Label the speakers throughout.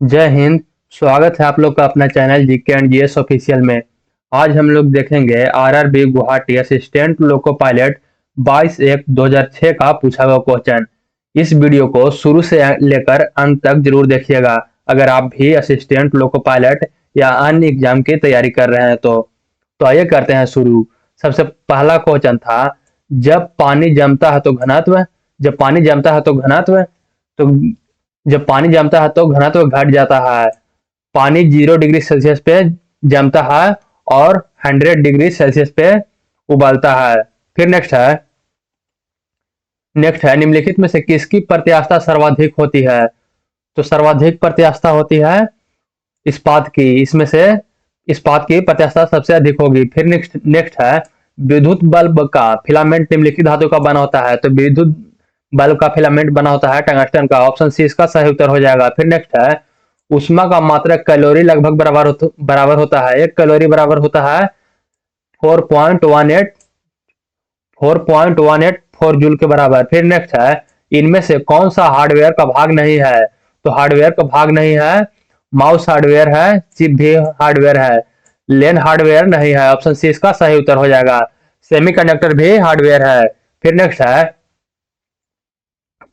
Speaker 1: जय हिंद। स्वागत है आप लोग का अपना channel GK and GS official में। आज हम लोग देखेंगे RRB Guwahati assistant loco pilot 22/1/2006 का पूछा हुआ क्वेश्चन। इस वीडियो को शुरू से लेकर अंत तक जरूर देखिएगा अगर आप भी असिस्टेंट लोको पायलट या अन्य एग्जाम की तैयारी कर रहे हैं तो आइए करते हैं शुरू। सबसे पहला क्वेश्चन था, जब पानी जमता है तो घनत्व जब पानी जमता है तो घनत्व तो जब पानी जमता है तो घनत्व घट जाता है। पानी 0 डिग्री सेल्सियस पे जमता है और 100 डिग्री सेल्सियस पे उबलता है। फिर नेक्स्ट है निम्नलिखित में से किसकी प्रत्यास्थता सर्वाधिक होती है। तो सर्वाधिक प्रत्यास्थता होती है इस्पात की। इसमें से इस्पात की प्रत्यास्थता सबसे अधिक होगी। फिर नेक्स्ट है विद्युत बल्ब का फिलामेंट निम्नलिखित धातु का बना होता है। तो विद्युत बल्ब का फिलामेंट बना होता है टंगस्टन का। ऑप्शन सी इसका सही उत्तर हो जाएगा। फिर नेक्स्ट है ऊष्मा का मात्रक कैलोरी लगभग बराबर होता है। 1 कैलोरी बराबर होता है 4.18 जूल के बराबर। फिर नेक्स्ट है इनमें से कौन सा हार्डवेयर का भाग नहीं है। तो हार्डवेयर का भाग नहीं है, माउस हार्डवेयर है, चिप भी हार्डवेयर है, लेन हार्डवेयर नहीं है। ऑप्शन सी इसका सही उत्तर हो जाएगा। सेमीकंडक्टर भी हार्डवेयर है। फिर नेक्स्ट है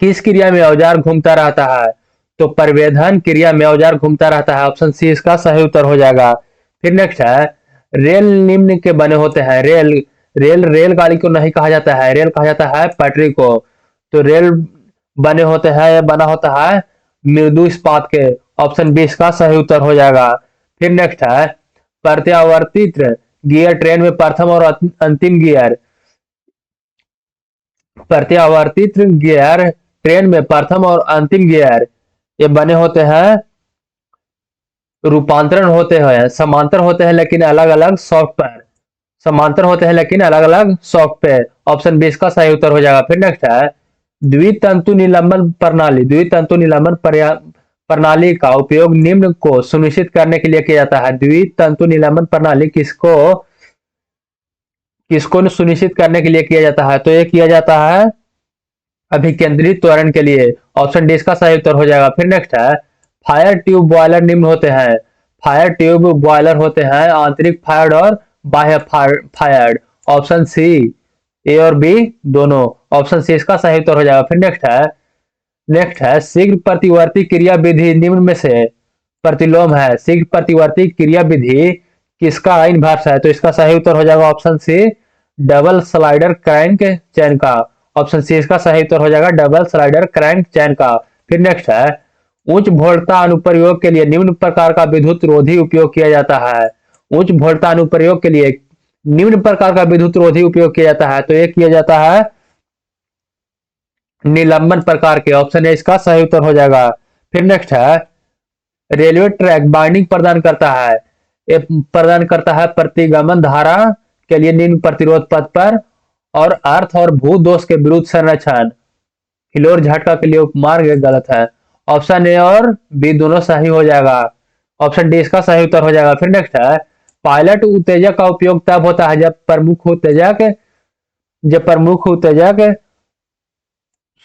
Speaker 1: किस क्रिया में औजार घूमता रहता है। तो परिवेधन क्रिया में औजार घूमता रहता है। ऑप्शन सी इसका सही उत्तर हो जाएगा। फिर नेक्स्ट है रेल निम्न के बने होते हैं। रेलगाड़ी को नहीं कहा जाता है, रेल कहा जाता है पटरी को। तो रेल बने होते हैं या बना होता है मृदु इस्पात के। ऑप्शन बी इसका सही उत्तर हो जाएगा। फिर नेक्स्ट है प्रत्यावर्तित गियर ट्रेन में प्रथम और अंतिम गियर। प्रत्यावर्तित गियर ट्रेन में प्रथम और अंतिम गियर ये बने होते हैं, रूपांतरण होते हैं, समांतर होते हैं लेकिन अलग अलग सॉफ्टवेयर। समांतर होते हैं लेकिन अलग अलग सॉफ्टवेयर। ऑप्शन बी इसका सही उत्तर हो जाएगा। फिर नेक्स्ट है द्वितंतु निलंबन प्रणाली। प्रणाली का उपयोग निम्न को सुनिश्चित करने के लिए किया जाता है। द्वितंतु निलंबन प्रणाली किसको किसको सुनिश्चित करने के लिए किया जाता है। तो ये किया जाता है अभिकेंद्रित त्वरण के लिए। ऑप्शन डी इसका सही उत्तर हो जाएगा। फिर नेक्स्ट है फायर ट्यूब बॉयलर निम्न होते हैं। फायर ट्यूब बॉयलर होते हैं आंतरिक फायर्ड और बाह्य फायर्ड। ऑप्शन सी ए और बी दोनों। ऑप्शन सी इसका सही उत्तर हो जाएगा। फिर नेक्स्ट है शीघ्र प्रतिवर्ती क्रिया विधि निम्न में से प्रतिलोम है। शीघ्र प्रतिवर्ती क्रिया विधि किसका इनवर्स है। तो इसका सही उत्तर हो जाएगा option C double slider crank chain का। ऑप्शन सी इसका सही उत्तर हो जाएगा डबल स्लाइडर क्रैंक चैन का। फिर नेक्स्ट है उच्च वोल्टता अनुप्रयोग के लिए निम्न प्रकार का विद्युत रोधी उपयोग किया जाता है। उच्च वोल्टता अनुप्रयोग के लिए निम्न प्रकार का विद्युत रोधी उपयोग किया जाता है। तो ये किया जाता है निलंबन प्रकार के। ऑप्शन ए इसका सही उत्तर हो जाएगा। फिर नेक्स्ट है रेलवे ट्रैक बाइंडिंग प्रदान करता है प्रतिगमन धारा के लिए निम्न प्रतिरोध पथ पर और अर्थ और भू दोष के विरुद्ध संरक्षण। हिलोर झटका के लिए उपमार्ग गलत है। ऑप्शन ए और बी दोनों सही हो जाएगा। ऑप्शन डी इसका सही उत्तर हो जाएगा। फिर नेक्स्ट है पायलट उत्तेजक का उपयोग तब होता है जब प्रमुख उत्तेजक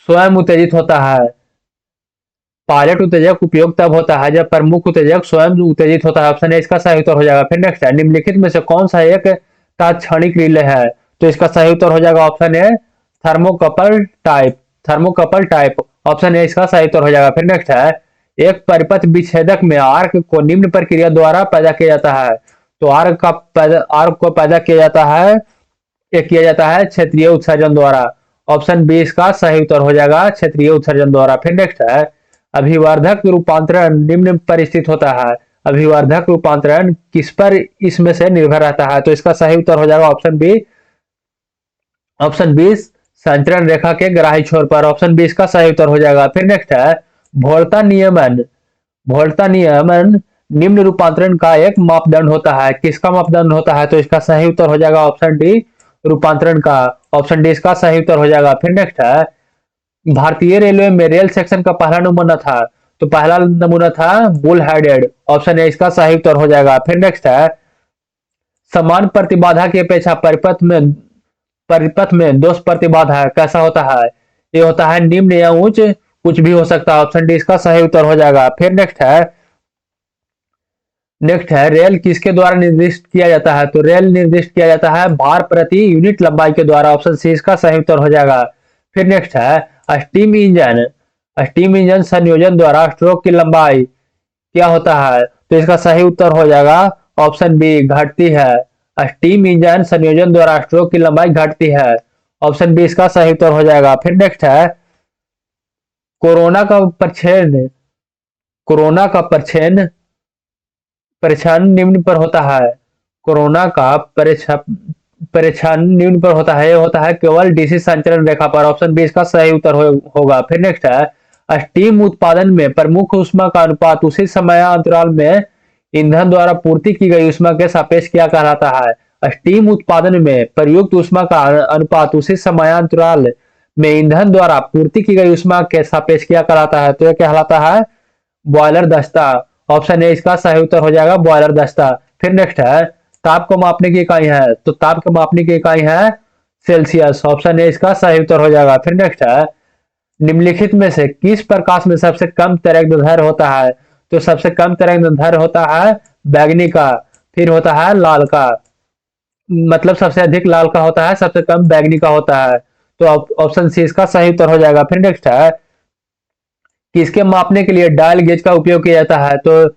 Speaker 1: स्वयं उत्तेजित होता है। पायलट उत्तेजक उपयोग तब होता है जब प्रमुख उत्तेजक स्वयं उत्तेजित होता है। ऑप्शन ए इसका सही उत्तर हो जाएगा। फिर नेक्स्ट है निम्नलिखित में से कौन सा एक तात्क्षणिक रिले है। तो इसका सही उत्तर हो जाएगा option A thermocouple type. Thermocouple type. Option A इसका सही उत्तर हो जाएगा। फिर नेक्स्ट है एक परिपथ विच्छेदक में आर्क को निम्न प्रक्रिया द्वारा पैदा किया जाता है। तो आर्क को पैदा किया जाता है क्षेत्रीय उत्सर्जन द्वारा। ऑप्शन बी इसका सही उत्तर हो जाएगा क्षेत्रीय उत्सर्जन द्वारा। फिर नेक्स्ट है अभिवर्धक रूपांतरण निम्न पर स्थित होता है। अभिवर्धक रूपांतरण किस पर इसमें से निर्भर रहता है। तो इसका सही उत्तर हो जाएगा ऑप्शन बी संचरण रेखा के ग्राही छोर पर। ऑप्शन बी इसका सही उत्तर हो जाएगा। फिर नेक्स्ट है भोल्टा नियमन निम्न रूपांतरण का एक मापदंड होता है। किसका मापदंड होता है। तो इसका सही उत्तर हो जाएगा ऑप्शन डी रूपांतरण का। ऑप्शन डी इसका सही उत्तर हो जाएगा। फिर नेक्स्ट है भारतीय रेलवे में रेल सेक्शन का पहला नमूना था। तो पहला नमूना था बुल हेडेड। ऑप्शन ए इसका सही उत्तर हो जाएगा। फिर नेक्स्ट है समान प्रतिबाधा की अपेक्षा परिपथ में दोष प्रतिबाधा कैसा होता है। ये होता है निम्न या उच्च, कुछ भी हो सकता है। ऑप्शन डी इसका सही उत्तर हो जाएगा। फिर नेक्स्ट है नेक्स्ट है रेल किसके द्वारा निर्दिष्ट किया जाता है, तो रेल निर्दिष्ट किया जाता है भार प्रति यूनिट लंबाई के द्वारा। ऑप्शन सी इसका सही उत्तर हो जाएगा। फिर नेक्स्ट है स्टीम इंजन। स्टीम इंजन संयोजन द्वारा स्ट्रोक की लंबाई क्या होता है, तो इसका सही उत्तर हो जाएगा ऑप्शन बी घटती है। स्टीम इंजन संयोजन द्वारा स्ट्रोक की लंबाई घटती है। ऑप्शन बी इसका सही उत्तर हो जाएगा। फिर नेक्स्ट है कोरोना का प्रच्छन्न कोरोना का प्रच्छन्न परिछन निम्न पर होता है। कोरोना का परिछन निम्न पर होता है, ये होता है केवल डीसी संचरण रेखा पर। ऑप्शन बी इसका सही उत्तर होगा। फिर नेक्स्ट है स्टीम उत्पादन में प्रमुख ऊष्मा का अनुपात उसी समयांतराल में ईंधन द्वारा पूर्ति की गई ऊष्मा के सापेक्ष क्या कहलाता है। स्टीम उत्पादन में प्रयुक्त ऊष्मा का अनुपात उसी समयांतराल में ईंधन द्वारा पूर्ति की गई ऊष्मा के सापेक्ष क्या कहलाता है, तो यह कहलाता है बॉयलर दस्ता। ऑप्शन ए इसका सही उत्तर हो जाएगा बॉयलर दस्ता। फिर नेक्स्ट है ताप को मापने की इकाई है, तो ताप को मापने की इकाई है सेल्सियस। ऑप्शन ए इसका सही उत्तर हो जाएगा। फिर नेक्स्ट है निम्नलिखित में से किस प्रकाश में सबसे कम तरंगदैर्घ्य होता है, तो सबसे कम तरंगदैर्घ्य होता है बैगनी का। फिर होता है लाल का, मतलब सबसे अधिक लाल का होता है, सबसे कम बैगनी का होता है। तो ऑप्शन सी इसका सही उत्तर हो जाएगा। फिर नेक्स्ट है किसके मापने के लिए डायल गेज का उपयोग किया जाता है, तो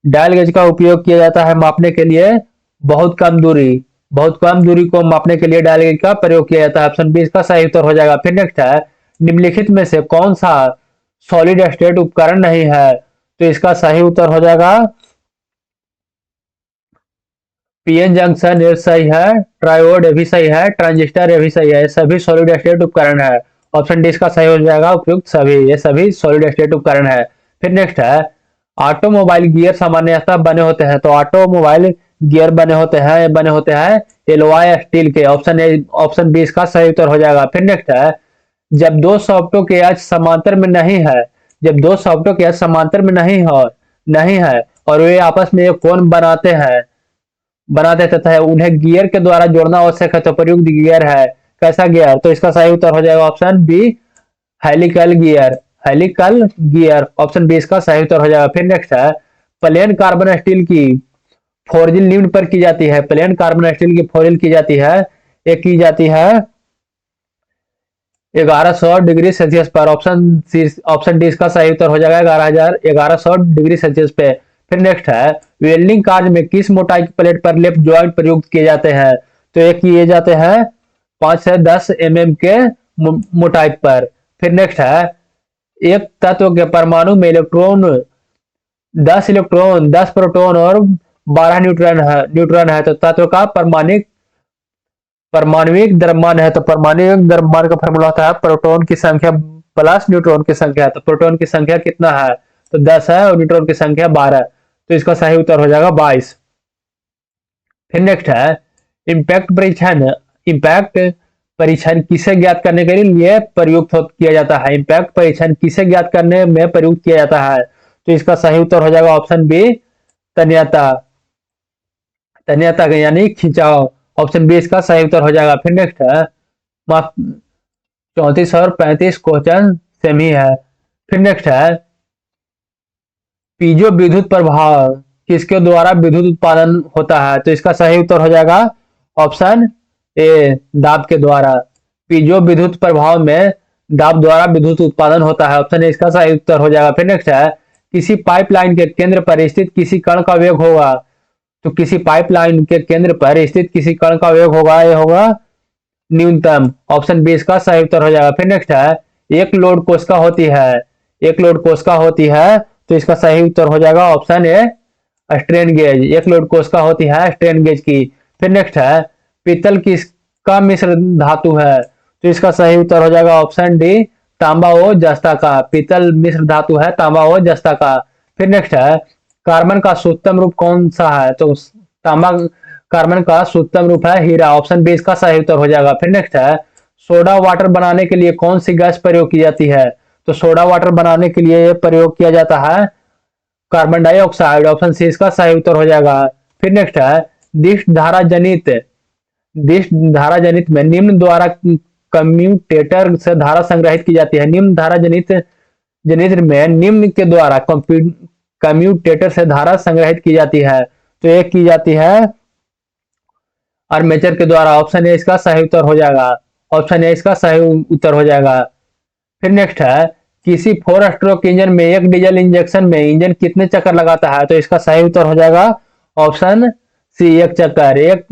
Speaker 1: डायल गेज का उपयोग किया जाता है मापने के लिए बहुत कम दूरी को मापने के लिए डायल गेज का प्रयोग किया जाता है। ऑप्शन बी इसका सही उत्तर हो जाएगा। फिर नेक्स्ट है निम्नलिखित में से कौन सा सॉलिड स्टेट उपकरण नहीं है, तो इसका सही उत्तर हो जाएगा पीएन जंक्शन, ये सही है। ट्रायोड ये भी सही है। ट्रांजिस्टर ये भी सही है। ये सभी सॉलिड स्टेट उपकरण है। ऑप्शन डी इसका सही हो जाएगा उपयुक्त सभी, ये सभी सॉलिड स्टेट उपकरण है। फिर नेक्स्ट है ऑटोमोबाइल गियर सामान्यतः बने होते हैं, तो ऑटोमोबाइल गियर बने होते हैं एलॉय स्टील के। ऑप्शन बी इसका सही उत्तर हो जाएगा। फिर नेक्स्ट है जब दो सॉफ्टों के एज समांतर में नहीं है, जब दो सॉफ्टों के एज समांतर में नहीं है और वे आपस में एक कोण बनाते तथा उन्हें गियर के द्वारा जोड़ना आवश्यक है, तो प्रयुक्त गियर है कैसा गियर, तो इसका सही उत्तर हो जाएगा option b helical gear. Option b इसका सही उत्तर हो जाएगा। फिर नेक्स्ट है प्लेन कार्बन स्टील की फोर्जिल निम्न पर की जाती है। प्लेन कार्बन स्टील की फोर्जिल की जाती है, ये की जाती है 1100 डिग्री सेल्सियस पर। ऑप्शन डी इसका सही उत्तर हो जाएगा 1100 डिग्री सेल्सियस पे। फिर नेक्स्ट है वेल्डिंग कार्य में किस मोटाई की प्लेट पर लेप ज्वाइंट प्रयुक्त किए जाते हैं, तो ये किए जाते हैं 5 से 10 के मोटाई पर। फिर नेक्स्ट है एक तत्व के परमाणु में 10 प्रोटॉन और 12 न्यूट्रॉन है, तो तत्व का परमाणविक द्रव्यमान है, तो परमाणविक द्रव्यमान का फॉर्मूला होता है प्रोटॉन की संख्या प्लस न्यूट्रॉन की संख्या। तो प्रोटॉन की संख्या कितना है, तो 10 है और न्यूट्रॉन की संख्या 12, तो इसका सही उत्तर हो जाएगा 22। फिर नेक्स्ट है इम्पैक्ट परीक्षण किसे ज्ञात करने के लिए प्रयुक्त किया जाता है। इम्पैक्ट परीक्षण किसे ज्ञात करने में प्रयुक्त किया जाता है, तो इसका सही उत्तर हो जाएगा ऑप्शन बी तन्यता यानी खिंचाव। ऑप्शन बी इसका सही उत्तर हो जाएगा। फिर नेक्स्ट है 34 और 35 क्वेश्चन सेम ही है। फिर नेक्स्ट है पीजो विद्युत प्रभाव किसके द्वारा विद्युत उत्पादन होता है, तो इसका सही उत्तर हो जाएगा ऑप्शन ए दाब के द्वारा। पीजो विद्युत प्रभाव में दाब द्वारा विद्युत उत्पादन होता है। ऑप्शन ए इसका सही उत्तर हो जाएगा। फिर नेक्स्ट है किसी पाइपलाइन के केंद्र पर स्थित किसी कण का वेग होगा, तो किसी पाइपलाइन के केंद्र पर स्थित किसी कण का वेग होगा, ये होगा न्यूनतम। ऑप्शन बी इसका सही उत्तर हो जाएगा। फिर नेक्स्ट है एक लोड कोशिका होती है, तो इसका सही उत्तर हो जाएगा ऑप्शन ए स्ट्रेन गेज। एक लोड कोशिका होती है स्ट्रेन गेज की। फिर नेक्स्ट है पीतल किसका मिश्र धातु है, तो इसका सही उत्तर हो जाएगा ऑप्शन डी तांबा व जस्ता का। पीतल मिश्र धातु है तांबा व जस्ता का। फिर नेक्स्ट है कार्बन का सूत्रम रूप कौन सा है, तो तांबा कार्बन का सूत्रम रूप है हीरा। ऑप्शन बी इसका सही उत्तर हो जाएगा। फिर नेक्स्ट है सोडा वाटर बनाने के लिए कौन सी गैस प्रयोग की जाती है, तो सोडा वाटर बनाने के लिए प्रयोग किया जाता है कार्बन डाइऑक्साइड। ऑप्शन सी इसका सही उत्तर हो जाएगा। फिर नेक्स्ट है दिष्ट धारा जनित में निम्न द्वारा कम्यूटेटर से धारा संग्रहित की जाती है। निम्न धारा जनित में निम्न के द्वारा कम्यूटेटर से धारा संग्रहित की जाती है? तो ये की जाती है आर्मेचर के द्वारा। ऑप्शन ए इसका सही उत्तर हो जाएगा। ऑप्शन ए इसका सही उत्तर हो जाएगा। फिर नेक्स्ट है, किसी 4 स्ट्रोक इंजन में एक डीजल इंजेक्शन में इंजन कितने चक्कर लगाता है? तो इसका सही उत्तर हो जाएगा ऑप्शन सी, एक चक्कर। एक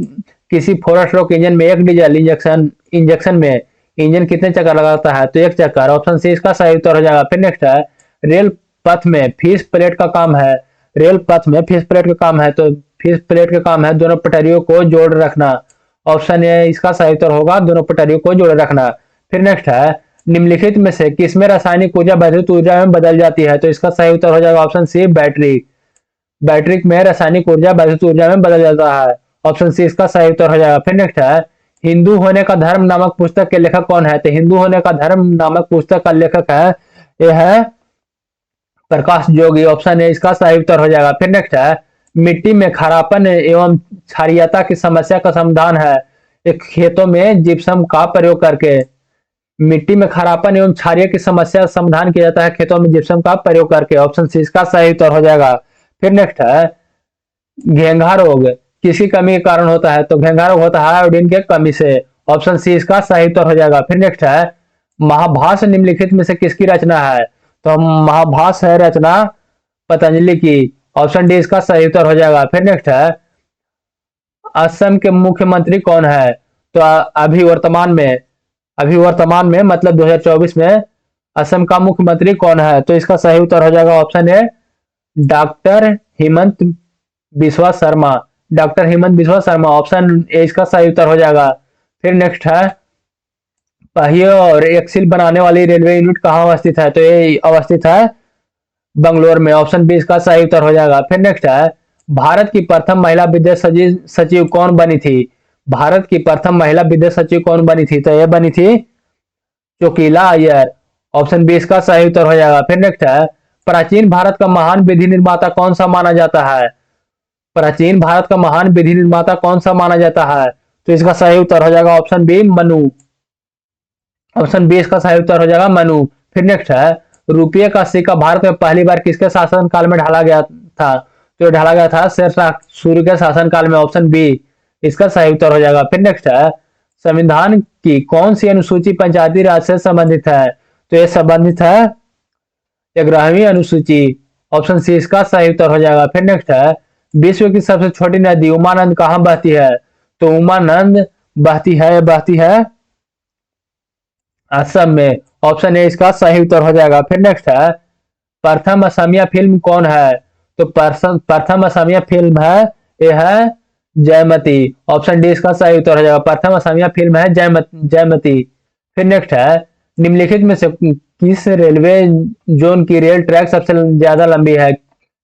Speaker 1: किसी 4 स्ट्रोक इंजन में एक डीजल इंजेक्शन में इंजन कितने चक्कर लगाता है? तो एक चक्कर। ऑप्शन सी इसका सही उत्तर हो जाएगा। फिर नेक्स्ट है, रेल पथ में फीस प्लेट का काम है। रेल पथ में फीस प्लेट का काम है, तो फीस प्लेट का काम है दोनों पटरियों को जोड़ रखना। ऑप्शन ए इसका सही उत्तर होगा, दोनों पटरियों को जोड़ रखना। फिर नेक्स्ट है, निम्नलिखित में से किसमें रासायनिक ऊर्जा वैद्युत ऊर्जा में बदल जाती है? तो इसका सही उत्तर हो जाएगा ऑप्शन सी, बैटरी। बैटरी में रासायनिक ऊर्जा वैद्युत ऊर्जा में बदल जाता है। ऑप्शन सी इसका सही उत्तर हो जाएगा। फिर नेक्स्ट है, हिंदू होने का धर्म नामक पुस्तक के लेखक कौन है? तो हिंदू होने का धर्म नामक पुस्तक का लेखक है, यह है प्रकाश जोगी। ऑप्शन ए इसका सही उत्तर हो जाएगा। फिर नेक्स्ट है, मिट्टी में खारापन एवं क्षारीयता की समस्या का समाधान है एक खेतों में जिप्सम का प्रयोग करके। मिट्टी में खारापन एवं क्षारीय की समस्या का समाधान किया जाता है खेतों में जिप्सम का प्रयोग करके। ऑप्शन सी इसका सही उत्तर हो जाएगा। फिर नेक्स्ट है, घेंघा रोग किसकी कमी के कारण होता है? तो घेंघा रोग होता है आयोडीन के कमी से। ऑप्शन सी इसका सही उत्तर हो जाएगा। फिर नेक्स्ट है, महाभाष्य निम्नलिखित में से किसकी रचना है? तो महाभाष्य है रचना पतंजलि की। ऑप्शन डी इसका सही उत्तर हो जाएगा। फिर नेक्स्ट है, असम के मुख्यमंत्री कौन है? तो अभी वर्तमान में मतलब 2024 में असम का मुख्यमंत्री कौन है? तो इसका सही उत्तर हो जाएगा option A, doctor Himanta Biswa Sharma. Doctor Himanta Biswa Sharma, option A इसका सही उत्तर हो जाएगा। फिर नेक्स्ट है, पहिए और एक्सिल बनाने वाली रेलवे यूनिट कहाँ अवस्थित है? तो ये अवस्थित है बंगलोर में। ऑप्शन बी इसका सही उत्तर हो जाएगा। फिर नेक्स्ट है, भारत की प्रथम महिला विदेश सचिव कौन बनी थी? भारत की प्रथम महिला विदेश सचिव कौन बनी थी? तो यह बनी थी चोकीला अय्यर। ऑप्शन बी इसका सही उत्तर हो जाएगा। फिर नेक्स्ट है, प्राचीन भारत का महान विधि निर्माता कौन सा माना जाता है? प्राचीन भारत का महान विधि निर्माता कौन सा माना जाता है? तो इसका सही उत्तर हो जाएगा option b, Manu. Option b इसका सही उत्तर हो जाएगा, मनु। फिर नेक्स्ट है, रुपये का सिक्का भारत में पहली बार किसके शासन काल में ढाला गया था? तो ढाला गया था शेरशाह सूर्य के शासन काल में। ऑप्शन बी इसका सही उत्तर हो जाएगा। फिर नेक्स्ट है, संविधान की कौन सी अनुसूची पंचायती राज से संबंधित है? तो ये संबंधित है 11वीं अनुसूची। ऑप्शन सी इसका सही उत्तर हो जाएगा। फिर नेक्स्ट है, विश्व की सबसे छोटी नदी उमानंद कहाँ बहती है? तो उमानंद बहती है असम में। ऑप्शन ए इसका सही उत्तर हो जाएगा। फिर नेक्स्ट है, प्रथम असमिया फिल्म कौन है? तो प्रथम असमिया फिल्म है, यह है जयमती। ऑप्शन डी इसका सही उत्तर हो जाएगा। प्रथम असमिया फिल्म है जयमती। फिर नेक्स्ट है, निम्नलिखित में से किस रेलवे जोन की रेल ट्रैक सबसे ज्यादा लंबी है?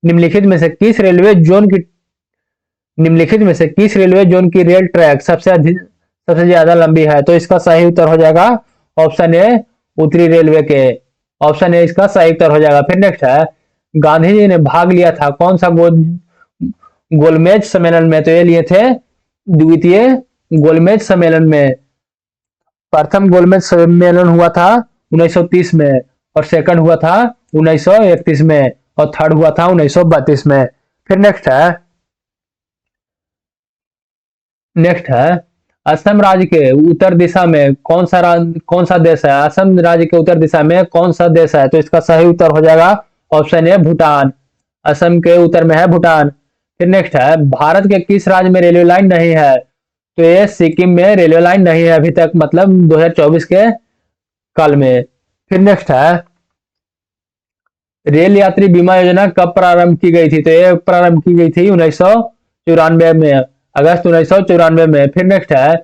Speaker 1: निम्नलिखित में से किस रेलवे जोन की रेल ट्रैक सबसे ज्यादा लंबी है? तो इसका सही उत्तर हो जाएगा ऑप्शन ए, उत्तरी रेलवे के। ऑप्शन ए इसका सही उत्तर हो जाएगा। फिर नेक्स्ट है, गांधी जी ने भाग लिया था कौन सा गोलमेज सम्मेलन में? तो ये लिए थे द्वितीय गोलमेज सम्मेलन में। प्रथम गोलमेज सम्मेलन हुआ था 1930 में, और सेकंड हुआ था 1931 में, और थर्ड हुआ था 1932 में। फिर नेक्स्ट है, असम राज्य के उत्तर दिशा में कौन सा देश है? असम राज्य के उत्तर दिशा में कौन सा देश है? तो इसका सही उत्तर हो जाएगा ऑप्शन ए, भूटान। असम के उत्तर में है भूटान। फिर नेक्स्ट है, भारत के किस राज्य में रेलवे लाइन नहीं है? तो ये सिक्किम में रेलवे लाइन नहीं है अभी तक, मतलब 2024 के काल में। फिर नेक्स्ट है, रेल यात्री बीमा योजना कब प्रारंभ की गई थी? तो ये प्रारंभ की गई थी 1994 में, अगस्त 1994 में। फिर नेक्स्ट है,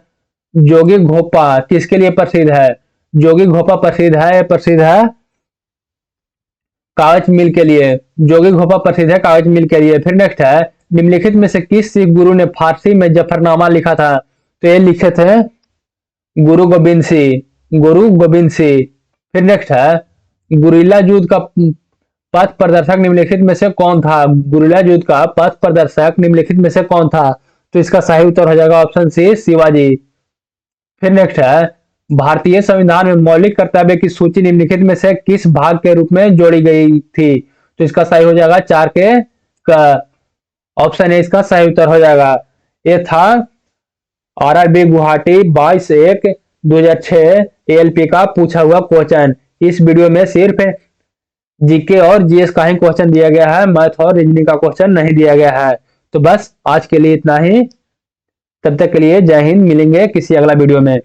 Speaker 1: जोगी घोपा किसके लिए प्रसिद्ध है? जोगी घोपा प्रसिद्ध है कागज मिल के लिए। जोगी घोपा प्रसिद्ध है कागज मिल के लिए। फिर नेक्स्ट है, निम्नलिखित में से किस सिख गुरु ने फारसी में जफरनामा लिखा था? तो ये लिखे थे गुरु गोबिंद सिंह। फिर नेक्स्ट है, गुरिल्ला युद्ध का पथ प्रदर्शक निम्नलिखित में से कौन था? गुरिल्ला युद्ध का पथ प्रदर्शक निम्नलिखित में से कौन था? तो इसका सही उत्तर हो जाएगा ऑप्शन सी, शिवाजी। फिर नेक्स्ट है, भारतीय संविधान में मौलिक कर्तव्य की सूची निम्नलिखित में से किस भाग के रूप में जोड़ी गई थी? तो इसका सही हो जाएगा 4 के ऑप्शन ए इसका सही उत्तर हो जाएगा। ये था आरआरबी गुवाहाटी 22/1/2006 एएलपी का पूछा हुआ क्वेश्चन। इस वीडियो में सिर्फ जीके और जीएस का ही क्वेश्चन दिया गया है, मैथ और रीजनिंग का क्वेश्चन नहीं दिया गया है। तो बस आज के लिए इतना ही। तब तक के लिए जय हिंद, मिलेंगे किसी अगला वीडियो में।